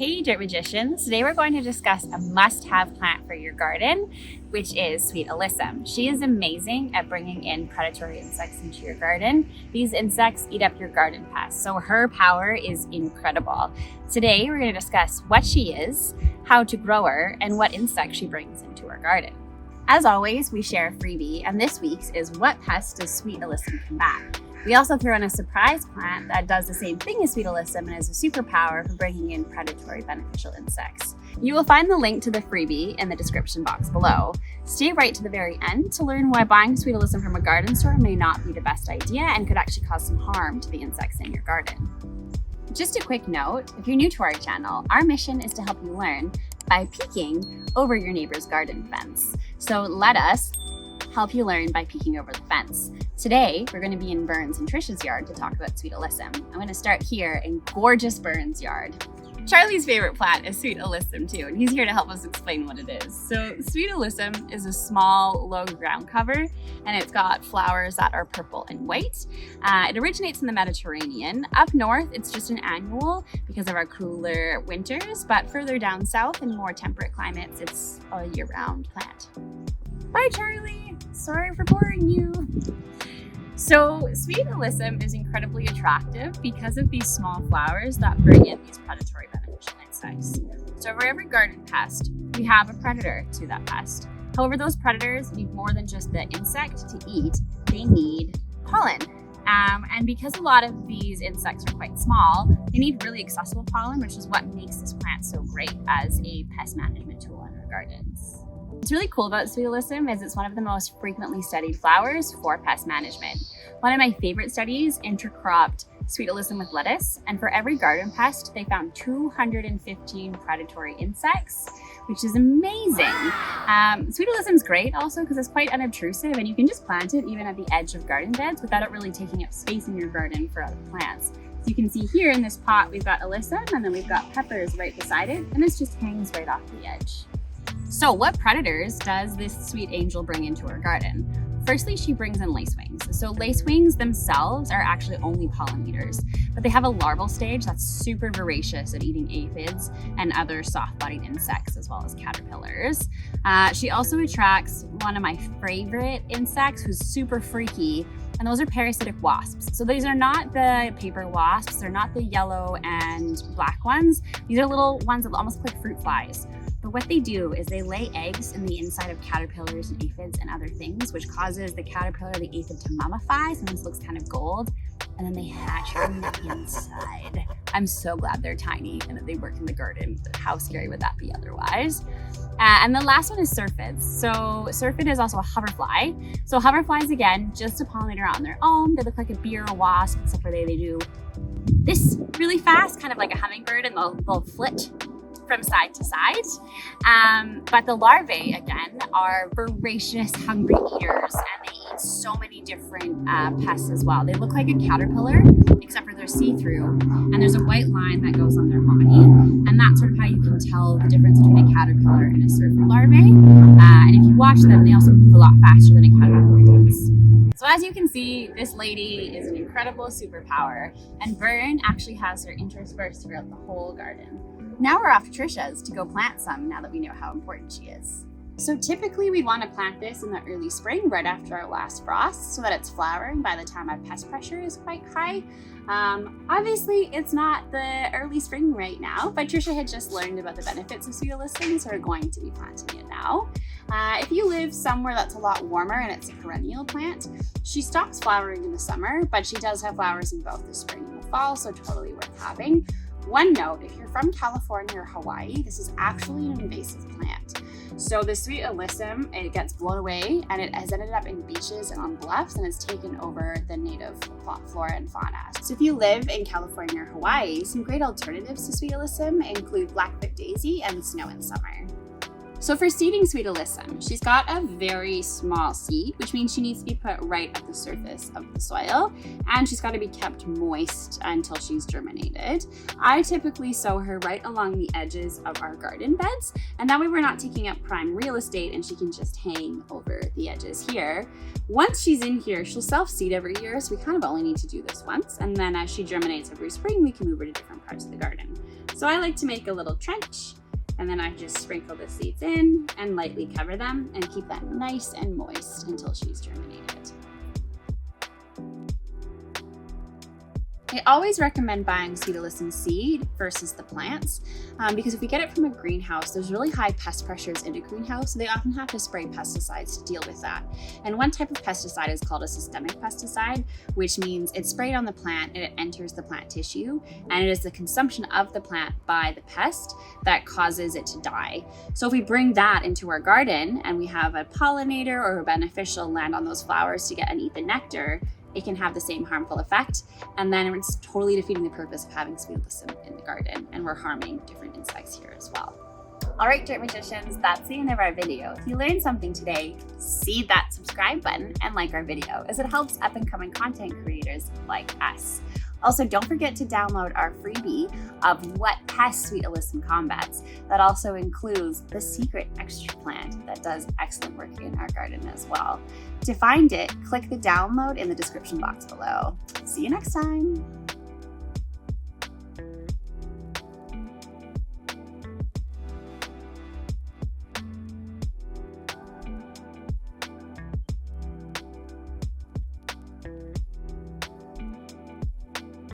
Hey Dirt Magicians, today we're going to discuss a must-have plant for your garden, which is Sweet Alyssum. She is amazing at bringing in predatory insects into your garden. These insects eat up your garden pests, so her power is incredible. Today we're going to discuss what she is, how to grow her, and what insects she brings into our garden. As always, we share a freebie, and this week's is what pest does Sweet Alyssum combat? We also throw in a surprise plant that does the same thing as Sweet Alyssum and is a superpower for bringing in predatory beneficial insects. You will find the link to the freebie in the description box below. Stay right to the very end to learn why buying Sweet Alyssum from a garden store may not be the best idea and could actually cause some harm to the insects in your garden. Just a quick note, if you're new to our channel, our mission is to help you learn by peeking over your neighbor's garden fence. So let us help you learn by peeking over the fence. Today, we're going to be in Burns and Trisha's yard to talk about Sweet Alyssum. I'm going to start here in gorgeous Burns' yard. Charlie's favorite plant is Sweet Alyssum too, and he's here to help us explain what it is. So Sweet Alyssum is a small, low ground cover, and it's got flowers that are purple and white. It originates in the Mediterranean. Up north, it's just an annual because of our cooler winters, but further down south in more temperate climates, it's a year-round plant. Bye, Charlie. Sorry for boring you. So Sweet Alyssum is incredibly attractive because of these small flowers that bring in these predatory beneficial insects. So for every garden pest, we have a predator to that pest. However, those predators need more than just the insect to eat. They need pollen. And because a lot of these insects are quite small, they need really accessible pollen, which is what makes this plant so great as a pest management tool in our gardens. What's really cool about Sweet Alyssum is it's one of the most frequently studied flowers for pest management. One of my favorite studies intercropped Sweet Alyssum with lettuce, and for every garden pest, they found 215 predatory insects, which is amazing. Sweet Alyssum's great also because it's quite unobtrusive, and you can just plant it even at the edge of garden beds without it really taking up space in your garden for other plants. So you can see here in this pot, we've got Alyssum, and then we've got peppers right beside it, and this just hangs right off the edge. So what predators does this sweet angel bring into our garden? Firstly, she brings in lacewings. So lacewings themselves are actually only pollen eaters, but they have a larval stage that's super voracious at eating aphids and other soft-bodied insects as well as caterpillars. She also attracts one of my favorite insects who's super freaky, and those are parasitic wasps. So these are not the paper wasps, they're not the yellow and black ones. These are little ones that almost look like fruit flies. But what they do is they lay eggs in the inside of caterpillars and aphids and other things, which causes the caterpillar or the aphid to mummify. Sometimes it looks kind of gold, and then they hatch from the inside. I'm so glad they're tiny and that they work in the garden. How scary would that be otherwise? And the last one is syrphids. So syrphid is also a hoverfly. So hoverflies, again, just a pollinator on their own. They look like a bee or a wasp, except for they do this really fast, kind of like a hummingbird, and they'll flit from side to side. But the larvae, again, are voracious, hungry eaters, and they eat so many different pests as well. They look like a caterpillar, except for they're see-through, and there's a white line that goes on their body, and that's sort of how you can tell the difference between a caterpillar and a syrphid larvae. And if you watch them, they also move a lot faster than a caterpillar does. So as you can see, this lady is an incredible superpower, and Vern actually has her interspersed throughout the whole garden. Now we're off to Trisha's to go plant some now that we know how important she is. So typically we want to plant this in the early spring, right after our last frost, so that it's flowering by the time our pest pressure is quite high. Obviously it's not the early spring right now, but Trisha had just learned about the benefits of Sweet Alyssum, so we're going to be planting it now. If you live somewhere that's a lot warmer and it's a perennial plant, she stops flowering in the summer, but she does have flowers in both the spring and the fall, so totally worth having. One note, if you're from California or Hawaii, this is actually an invasive plant. So the Sweet Alyssum, it gets blown away and it has ended up in beaches and on bluffs, and it's taken over the native flora and fauna. So if you live in California or Hawaii, some great alternatives to Sweet Alyssum include blackfoot daisy and snow in summer. So for seeding Sweet Alyssum, she's got a very small seed, which means she needs to be put right at the surface of the soil, and she's got to be kept moist until she's germinated. I typically sow her right along the edges of our garden beds, and that way we're not taking up prime real estate and she can just hang over the edges here. Once she's in here, she'll self-seed every year, so we kind of only need to do this once, and then as she germinates every spring, we can move her to different parts of the garden. So I like to make a little trench, and then I just sprinkle the seeds in and lightly cover them and keep that nice and moist until she's germinated. I always recommend buying Sweet Alyssum seed versus the plants because if we get it from a greenhouse, there's really high pest pressures in a greenhouse, so they often have to spray pesticides to deal with that. And one type of pesticide is called a systemic pesticide, which means it's sprayed on the plant and it enters the plant tissue, and it is the consumption of the plant by the pest that causes it to die. So if we bring that into our garden and we have a pollinator or a beneficial land on those flowers to get and eat the nectar, it can have the same harmful effect, and then it's totally defeating the purpose of having Sweet Alyssum in the garden, and we're harming different insects here as well. All right, Dirt Magicians, that's the end of our video. If you learned something today, see that subscribe button and like our video, as it helps up and coming content creators like us. Also, don't forget to download our freebie of what pests Sweet Alyssum combats. That also includes the secret extra plant that does excellent work in our garden as well. To find it, click the download in the description box below. See you next time.